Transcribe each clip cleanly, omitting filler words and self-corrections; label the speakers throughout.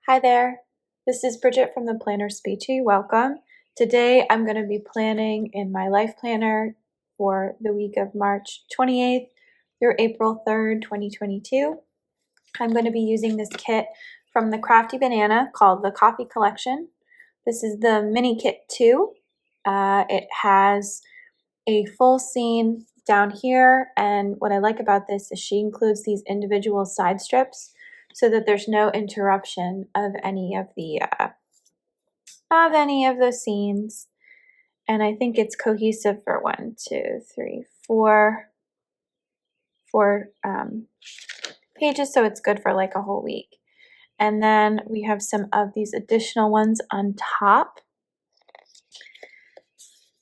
Speaker 1: Hi there, this is Bridget from the PlannerSpeechie. Welcome. Today I'm going to be planning in my life planner for the week of March 28th through April 3rd, 2022. I'm going to be using this kit from the Crafty Banana called the Coffee Collection. This is the mini kit 2. It has a full scene down here, and what I like about this is she includes these individual side strips so that there's no interruption of any of the scenes. And I think it's cohesive for 4 pages, so it's good for like a whole week. And then we have some of these additional ones on top.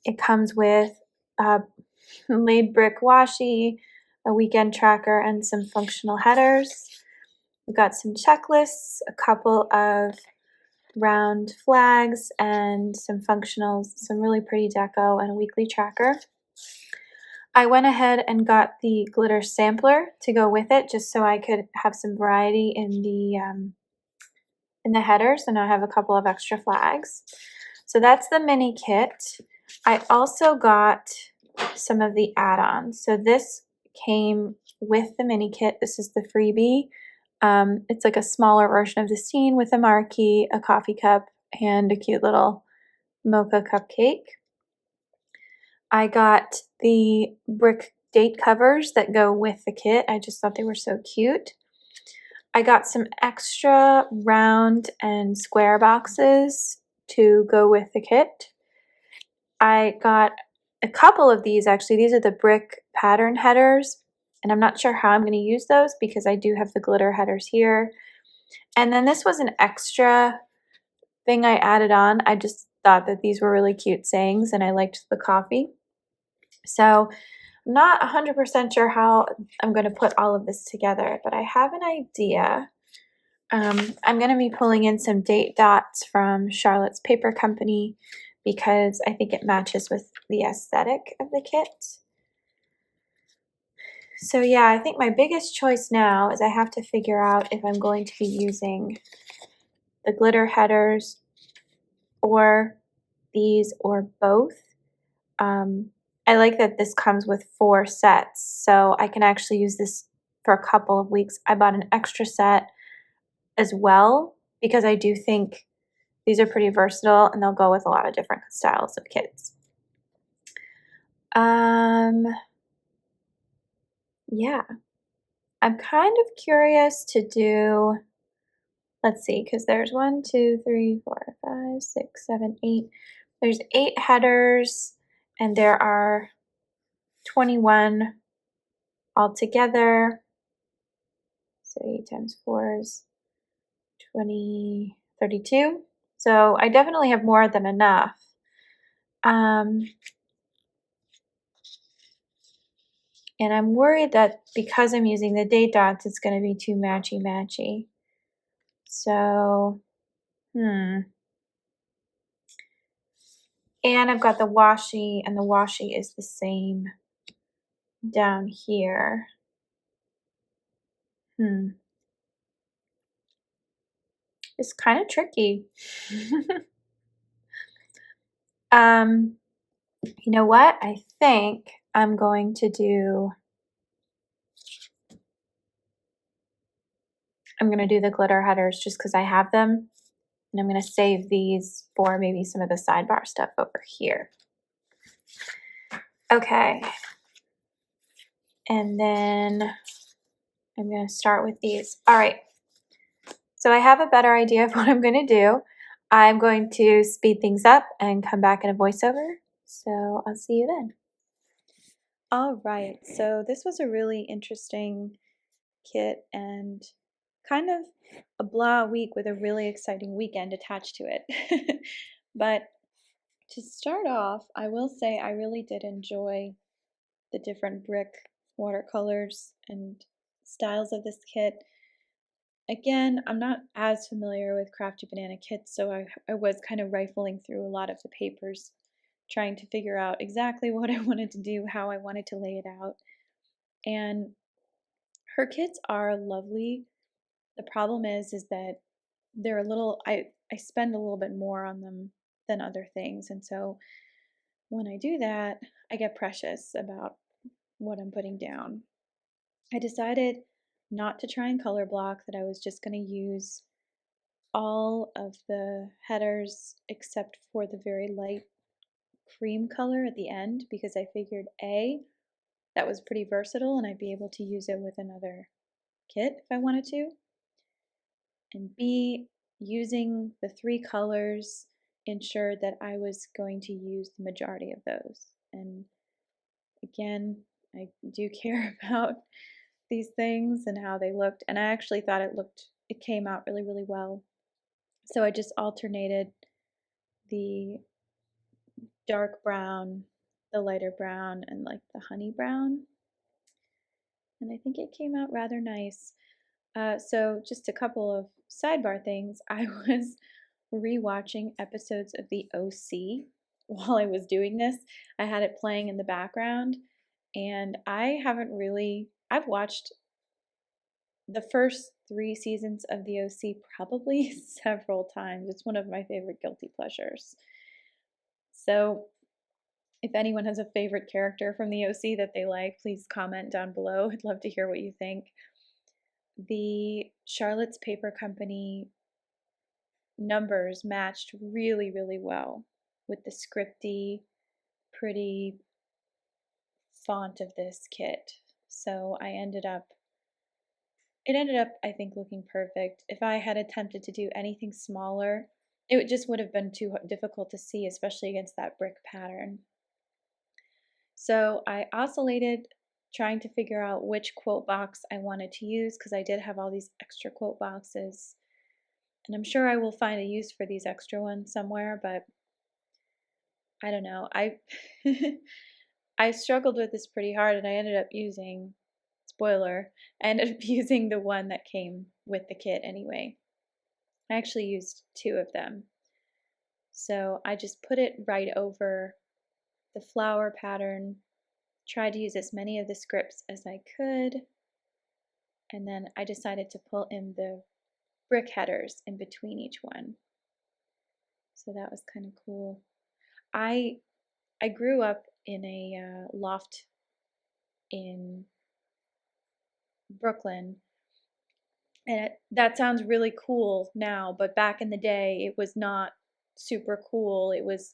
Speaker 1: It comes with laid brick washi, a weekend tracker, and some functional headers. We've got some checklists, a couple of round flags, and some functionals, some really pretty deco, and a weekly tracker. I went ahead and got the glitter sampler to go with it, just so I could have some variety in the headers, and I have a couple of extra flags. So that's the mini kit. I also got some of the add-ons. So this came with the mini kit. This is the freebie. It's like a smaller version of the scene with a marquee, a coffee cup, and a cute little mocha cupcake. I got the brick date covers that go with the kit. I just thought they were so cute. I got some extra round and square boxes to go with the kit. I got a couple of these, actually. These are the brick pattern headers, and I'm not sure how I'm going to use those because I do have the glitter headers here. And then this was an extra thing I added on. I just thought that these were really cute sayings, and I liked the coffee. So I'm not 100% sure how I'm going to put all of this together, but I have an idea. I'm going to be pulling in some date dots from Charlotte's Paper Company because I think it matches with the aesthetic of the kit. So yeah, I think my biggest choice now is I have to figure out if I'm going to be using the glitter headers or these or both. I like that this comes with 4 sets, so I can actually use this for a couple of weeks. I bought an extra set as well because I do think these are pretty versatile and they'll go with a lot of different styles of kits. Yeah, I'm kind of curious to do, let's see, because there's 1, 2, 3, 4, 5, 6, 7, 8. There's 8 headers, and there are 21 altogether. So 8 times 4 is 20, 32. So I definitely have more than enough. And I'm worried that because I'm using the date dots, it's going to be too matchy-matchy. So, And I've got the washi, and the washi is the same down here. It's kind of tricky. You know what? I think I'm going to do the glitter headers just because I have them. And I'm going to save these for maybe some of the sidebar stuff over here. Okay. And then I'm going to start with these. All right. So I have a better idea of what I'm going to do. I'm going to speed things up and come back in a voiceover. So I'll see you then. All right. So this was a really interesting kit and kind of a blah week with a really exciting weekend attached to it. But to start off, I will say I really did enjoy the different brick watercolors and styles of this kit. Again, I'm not as familiar with Crafty Banana kits, so I was kind of rifling through a lot of the papers, trying to figure out exactly what I wanted to do, how I wanted to lay it out. And her kits are lovely. The problem is that they're a little, I spend a little bit more on them than other things. And so when I do that, I get precious about what I'm putting down. I decided not to try and color block, that I was just going to use all of the headers except for the very light cream color at the end, because I figured A, that was pretty versatile and I'd be able to use it with another kit if I wanted to, and B, using the 3 colors ensured that I was going to use the majority of those. And again, I do care about these things and how they looked, and I actually thought it came out really, really well. So I just alternated the dark brown, the lighter brown, and like the honey brown, and I think it came out rather nice. So just a couple of sidebar things. I was rewatching episodes of the OC while I was doing this. I had it playing in the background, and I've watched the first 3 seasons of the OC probably several times. It's one of my favorite guilty pleasures. So if anyone has a favorite character from the OC that they like, please comment down below. I'd love to hear what you think. The Charlotte's Paper Company numbers matched really, really well with the scripty, pretty font of this kit. So it ended up, I think, looking perfect. If I had attempted to do anything smaller, it just would have been too difficult to see, especially against that brick pattern. So I oscillated trying to figure out which quote box I wanted to use, because I did have all these extra quote boxes. And I'm sure I will find a use for these extra ones somewhere, but I don't know. I struggled with this pretty hard, and I ended up using, spoiler, I ended up using the one that came with the kit anyway. I actually used 2 of them. So I just put it right over the flower pattern, tried to use as many of the scripts as I could, and then I decided to pull in the brick headers in between each one. So that was kind of cool. I grew up in a loft in Brooklyn, and that sounds really cool now, but back in the day it was not super cool. It was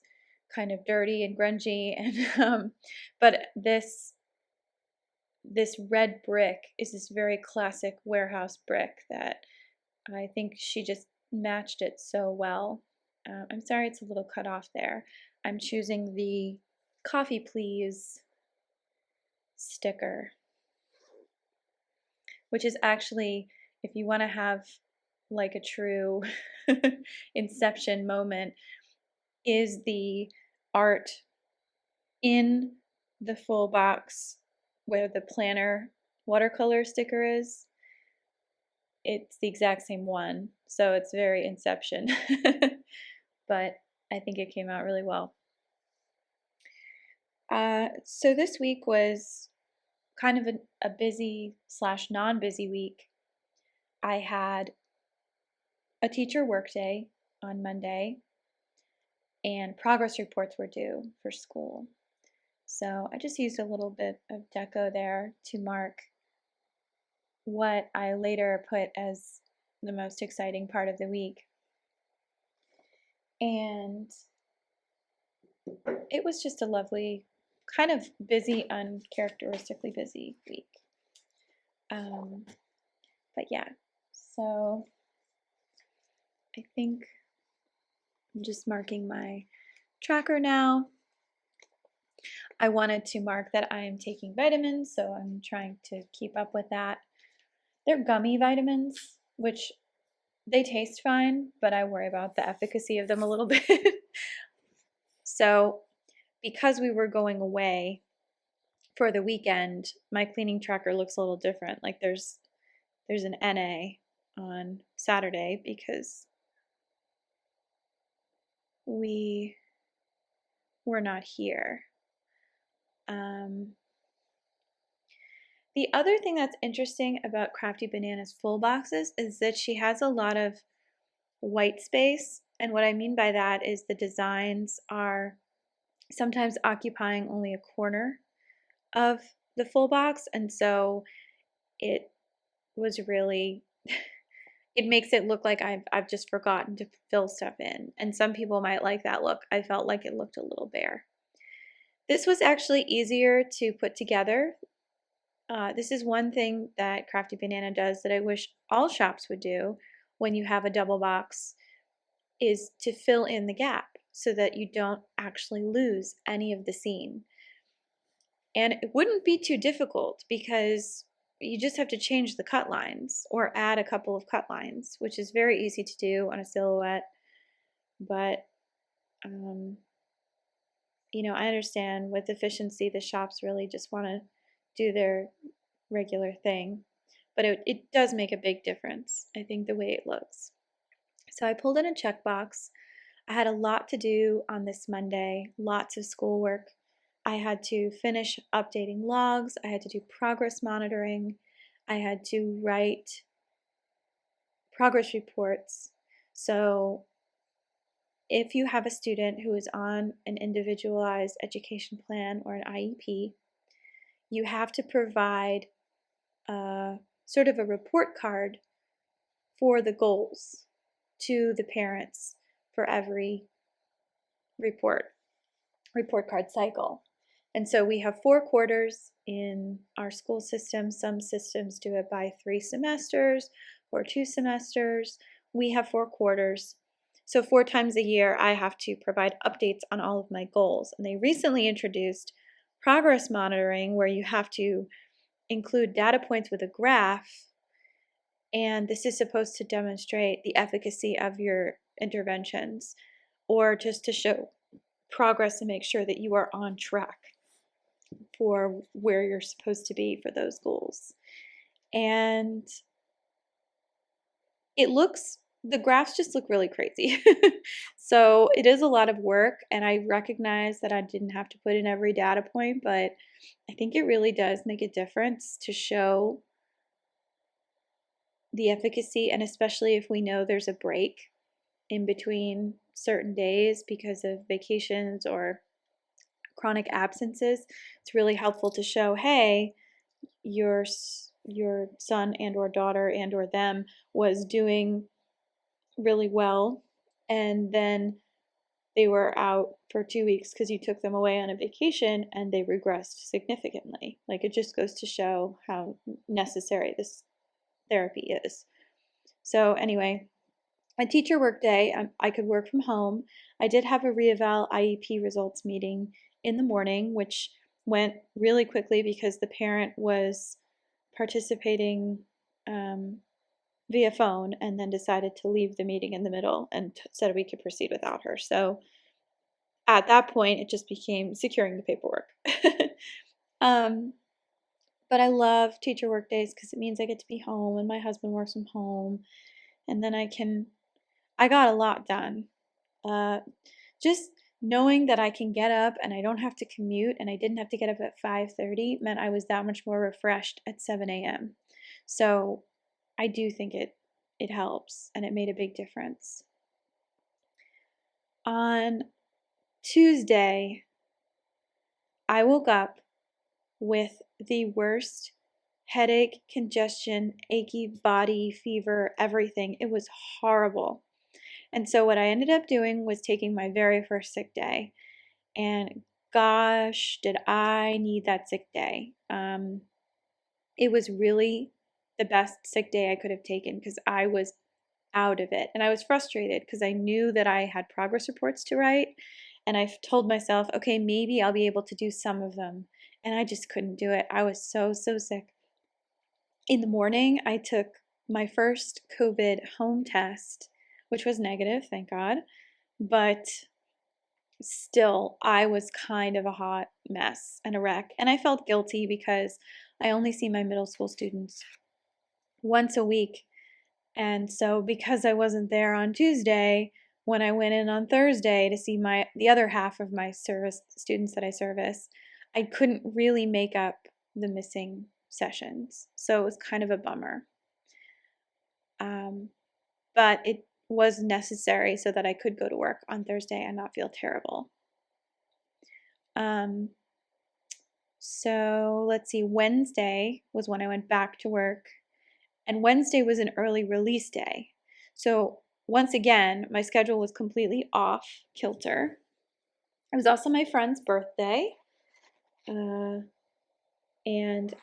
Speaker 1: kind of dirty and grungy, and but this red brick is this very classic warehouse brick that I think she just matched it so well. I'm sorry it's a little cut off there. I'm choosing the Coffee Please sticker, which is actually, if you want to have like a true inception moment, is the art in the full box where the planner watercolor sticker is. It's the exact same one, so it's very Inception. But I think it came out really well. So this week was kind of a busy / non-busy week. I had a teacher workday on Monday, and progress reports were due for school. So I just used a little bit of deco there to mark what I later put as the most exciting part of the week. And it was just a lovely, kind of busy, uncharacteristically busy week. But yeah, so I think I'm just marking my tracker now. I wanted to mark that I am taking vitamins, so I'm trying to keep up with that. They're gummy vitamins, which they taste fine, but I worry about the efficacy of them a little bit. So because we were going away for the weekend, my cleaning tracker looks a little different. Like there's an NA on Saturday because we were not here. The other thing that's interesting about Crafty Banana's full boxes is that she has a lot of white space. And what I mean by that is the designs are sometimes occupying only a corner of the full box. And so it was really, it makes it look like I've just forgotten to fill stuff in. And some people might like that look. I felt like it looked a little bare. This was actually easier to put together. This is one thing that Crafty Banana does that I wish all shops would do when you have a double box, is to fill in the gap so that you don't actually lose any of the seam. And it wouldn't be too difficult because you just have to change the cut lines or add a couple of cut lines, which is very easy to do on a silhouette. But, you know, I understand with efficiency, the shops really just want to do their regular thing. But it does make a big difference, I think, the way it looks. So I pulled in a checkbox. I had a lot to do on this Monday, lots of schoolwork. I had to finish updating logs. I had to do progress monitoring. I had to write progress reports. So if you have a student who is on an individualized education plan or an IEP, you have to provide sort of a report card for the goals to the parents for every report card cycle. And so we have 4 quarters in our school system. Some systems do it by 3 semesters or 2 semesters. We have 4 quarters. So 4 times a year, I have to provide updates on all of my goals. And they recently introduced progress monitoring, where you have to include data points with a graph. And this is supposed to demonstrate the efficacy of your interventions, or just to show progress and make sure that you are on track for where you're supposed to be for those goals. And the graphs just look really crazy. So it is a lot of work, and I recognize that I didn't have to put in every data point, but I think it really does make a difference to show the efficacy, and especially if we know there's a break in between certain days because of vacations or chronic absences. It's really helpful to show, hey, your son and or daughter and or them was doing really well, and then they were out for 2 weeks because you took them away on a vacation and they regressed significantly. Like, it just goes to show how necessary this therapy is. So anyway, my teacher work day, I could work from home. I did have a reeval IEP results meeting in the morning, which went really quickly because the parent was participating via phone and then decided to leave the meeting in the middle and said we could proceed without her. So at that point, it just became securing the paperwork. But I love teacher work days because it means I get to be home and my husband works from home, and then I got a lot done. Just knowing that I can get up and I don't have to commute, and I didn't have to get up at 5:30 meant I was that much more refreshed at 7 a.m. So I do think it helps, and it made a big difference. On Tuesday, I woke up with the worst headache, congestion, achy body, fever, everything. It was horrible. And so what I ended up doing was taking my very first sick day. And gosh, did I need that sick day. It was really the best sick day I could have taken because I was out of it. And I was frustrated because I knew that I had progress reports to write. And I told myself, okay, maybe I'll be able to do some of them. And I just couldn't do it. I was so sick. In the morning, I took my first COVID home test, which was negative, thank God. But still, I was kind of a hot mess and a wreck. And I felt guilty because I only see my middle school students once a week. And so because I wasn't there on Tuesday, when I went in on Thursday to see the other half of my service students that I service, I couldn't really make up the missing sessions. So it was kind of a bummer. But it was necessary so that I could go to work on Thursday and not feel terrible. So let's see, Wednesday was when I went back to work, and Wednesday was an early release day. So once again, my schedule was completely off kilter. It was also my friend's birthday, and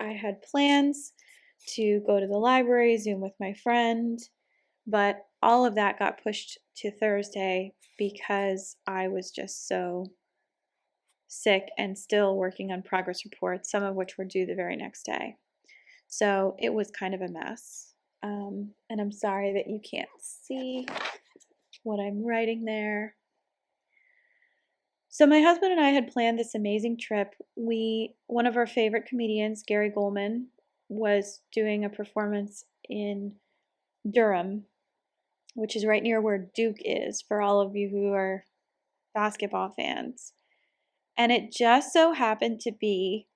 Speaker 1: I had plans to go to the library, Zoom with my friend, but all of that got pushed to Thursday because I was just so sick and still working on progress reports, some of which were due the very next day. So it was kind of a mess. And I'm sorry that you can't see what I'm writing there. So my husband and I had planned this amazing trip. One of our favorite comedians, Gary Goldman, was doing a performance in Durham, which is right near where Duke is, for all of you who are basketball fans. And it just so happened to be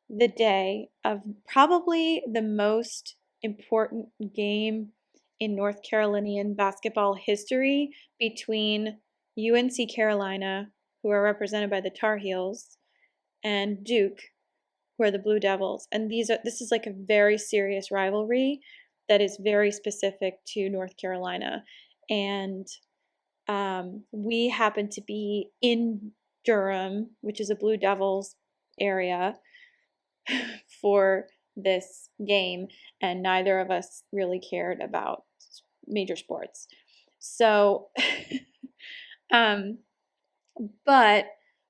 Speaker 1: the day of probably the most important game in North Carolinian basketball history between UNC Carolina, who are represented by the Tar Heels, and Duke, who are the Blue Devils. And this is like a very serious rivalry that is very specific to North Carolina. And we happen to be in Durham, which is a Blue Devils area, for this game, and neither of us really cared about major sports. So, but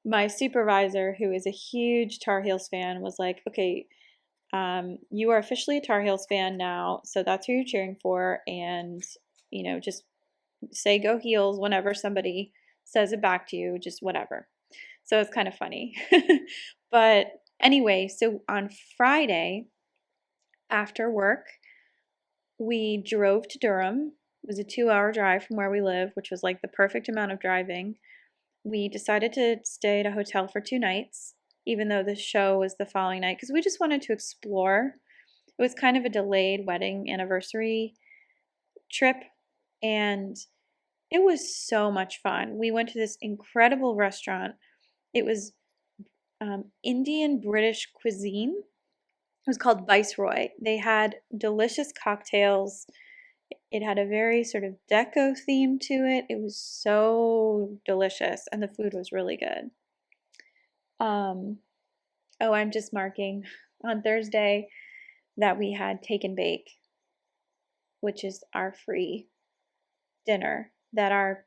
Speaker 1: my supervisor, who is a huge Tar Heels fan, was like, okay, you are officially a Tar Heels fan now, so that's who you're cheering for, and, just say go Heels whenever somebody says it back to you, just whatever. So it's kind of funny. But anyway, so on Friday after work, we drove to Durham. It was a 2-hour drive from where we live, which was like the perfect amount of driving. We decided to stay at a hotel for 2 nights, even though the show was the following night, because we just wanted to explore. It was kind of a delayed wedding anniversary trip, and it was so much fun. We went to this incredible restaurant. It was Indian British cuisine. It was called Viceroy. They had delicious cocktails. It had a very sort of deco theme to it. It was so delicious, and the food was really good. I'm just marking on Thursday that we had Take and Bake, which is our free dinner that our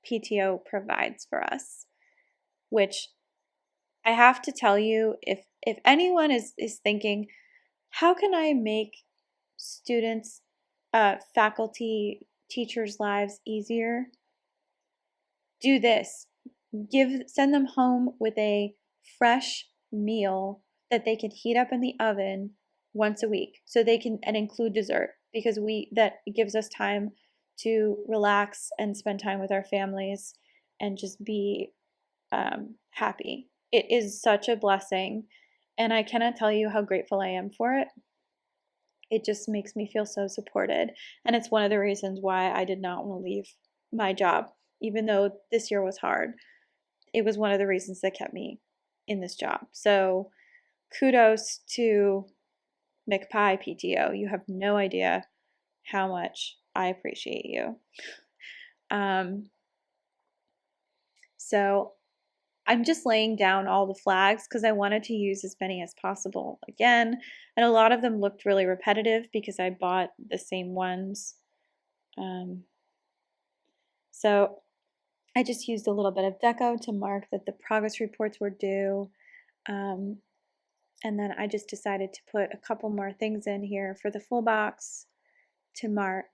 Speaker 1: PTO provides for us, which I have to tell you, if anyone is thinking, how can I make students, faculty, teachers' lives easier? Do this. Send them home with a fresh meal that they can heat up in the oven once a week, so they can, and include dessert, because that gives us time to relax and spend time with our families and just be happy. It is such a blessing, and I cannot tell you how grateful I am for it. It just makes me feel so supported, and it's one of the reasons why I did not want to leave my job, even though this year was hard. It was one of the reasons that kept me in this job. So kudos to McPie PTO. You have no idea how much I appreciate you. So I'm just laying down all the flags because I wanted to use as many as possible again. And a lot of them looked really repetitive because I bought the same ones. So I just used a little bit of deco to mark that the progress reports were due. And then I just decided to put a couple more things in here for the full box to mark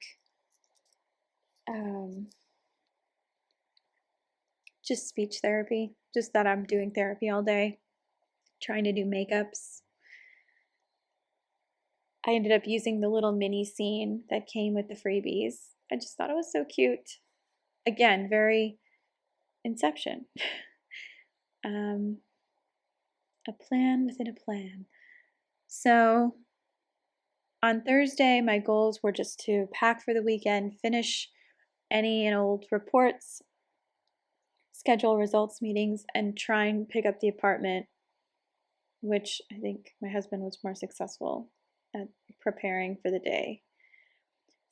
Speaker 1: just speech therapy, just that I'm doing therapy all day, trying to do makeups. I ended up using the little mini scene that came with the freebies. I just thought it was so cute. Again, very Inception. A plan within a plan. So on Thursday, my goals were just to pack for the weekend, finish any and old reports, schedule results meetings, and try and pick up the apartment, which I think my husband was more successful at preparing for the day.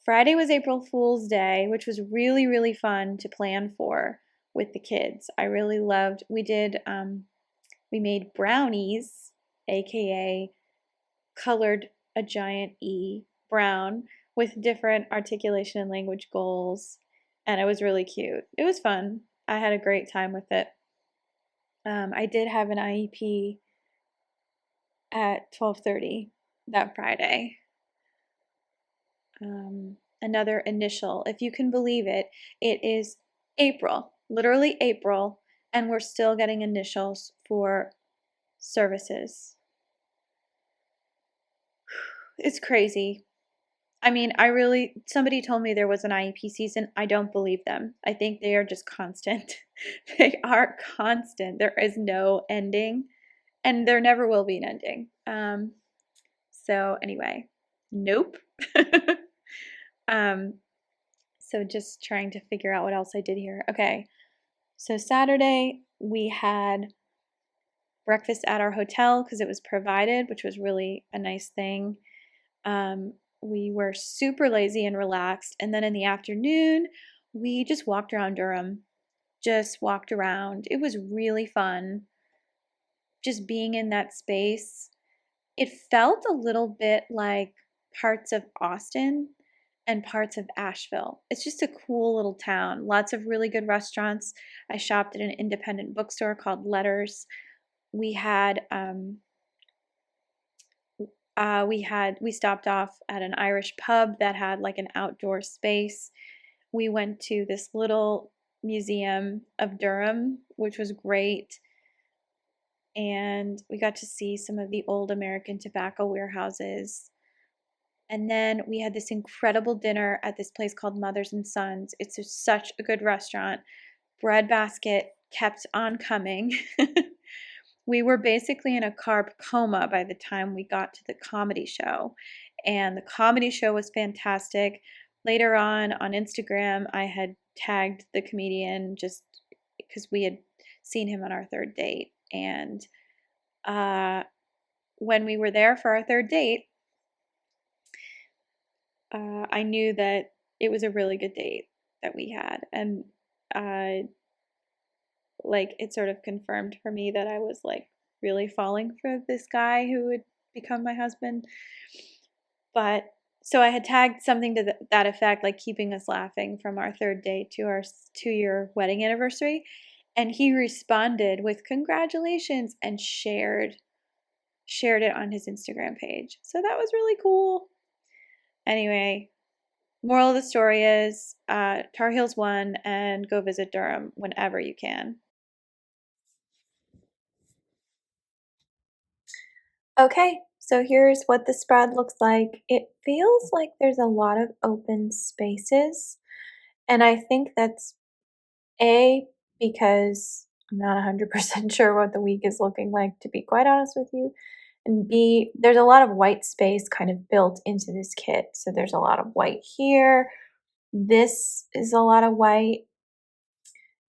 Speaker 1: Friday was April Fool's Day, which was really, really fun to plan for with the kids. I really loved, we made brownies, aka colored a giant E brown with different articulation and language goals, and it was really cute. It was fun. I had a great time with it. I did have an IEP at 12:30 that Friday. Another initial, if you can believe it, it is April, literally April, and we're still getting initials for services. It's crazy. I mean, somebody told me there was an IEP season. I don't believe them. I think they are just constant. They are constant. There is no ending, and there never will be an ending. So anyway, nope. So just trying to figure out what else I did here. Okay, so Saturday we had breakfast at our hotel because it was provided, which was really a nice thing. We were super lazy and relaxed. And then in the afternoon, we just walked around Durham, just walked around. It was really fun just being in that space. It felt a little bit like parts of Austin and parts of Asheville. It's just a cool little town. Lots of really good restaurants. I shopped at an independent bookstore called Letters. We stopped off at an Irish pub that had like an outdoor space. We went to this little museum of Durham, which was great. And we got to see some of the old American tobacco warehouses. And then we had this incredible dinner at this place called Mothers and Sons. It's such a good restaurant. Breadbasket kept on coming. We were basically in a carb coma by the time we got to the comedy show. And the comedy show was fantastic. Later on Instagram, I had tagged the comedian just because we had seen him on our third date. And when we were there for our third date, I knew that it was a really good date that we had. And like it sort of confirmed for me that I was like really falling for this guy who would become my husband. But so I had tagged something to that effect, like keeping us laughing from our third date to our 2-year wedding anniversary. And he responded with congratulations and shared it on his Instagram page. So that was really cool. Anyway, moral of the story is Tar Heels won, and go visit Durham whenever you can. Okay, so here's what the spread looks like. It feels like there's a lot of open spaces, and I think that's A, because I'm not 100% sure what the week is looking like, to be quite honest with you, and B, there's a lot of white space kind of built into this kit. So there's a lot of white here. This is a lot of white,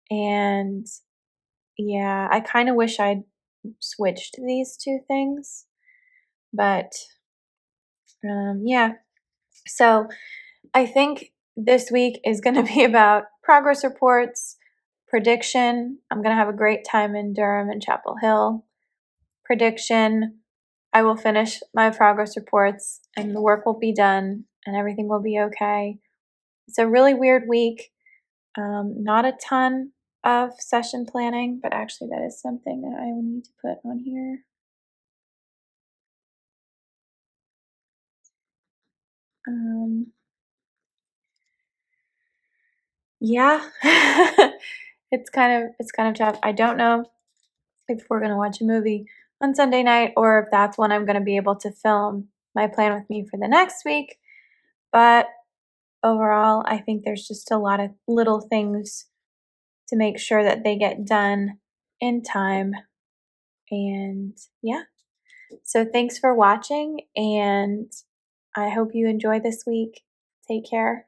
Speaker 1: and yeah, I kind of wish I'd switched these two things, but yeah. So I think this week is going to be about progress reports, prediction. I'm going to have a great time in Durham and Chapel Hill. Prediction, I will finish my progress reports and the work will be done and everything will be okay. It's a really weird week. Not a ton of session planning, but actually that is something that I will need to put on here. Yeah, it's kind of tough. I don't know if we're gonna watch a movie on Sunday night or if that's when I'm gonna be able to film my plan with me for the next week. But overall, I think there's just a lot of little things to make sure that they get done in time. And yeah, so thanks for watching, and I hope you enjoy this week. Take care.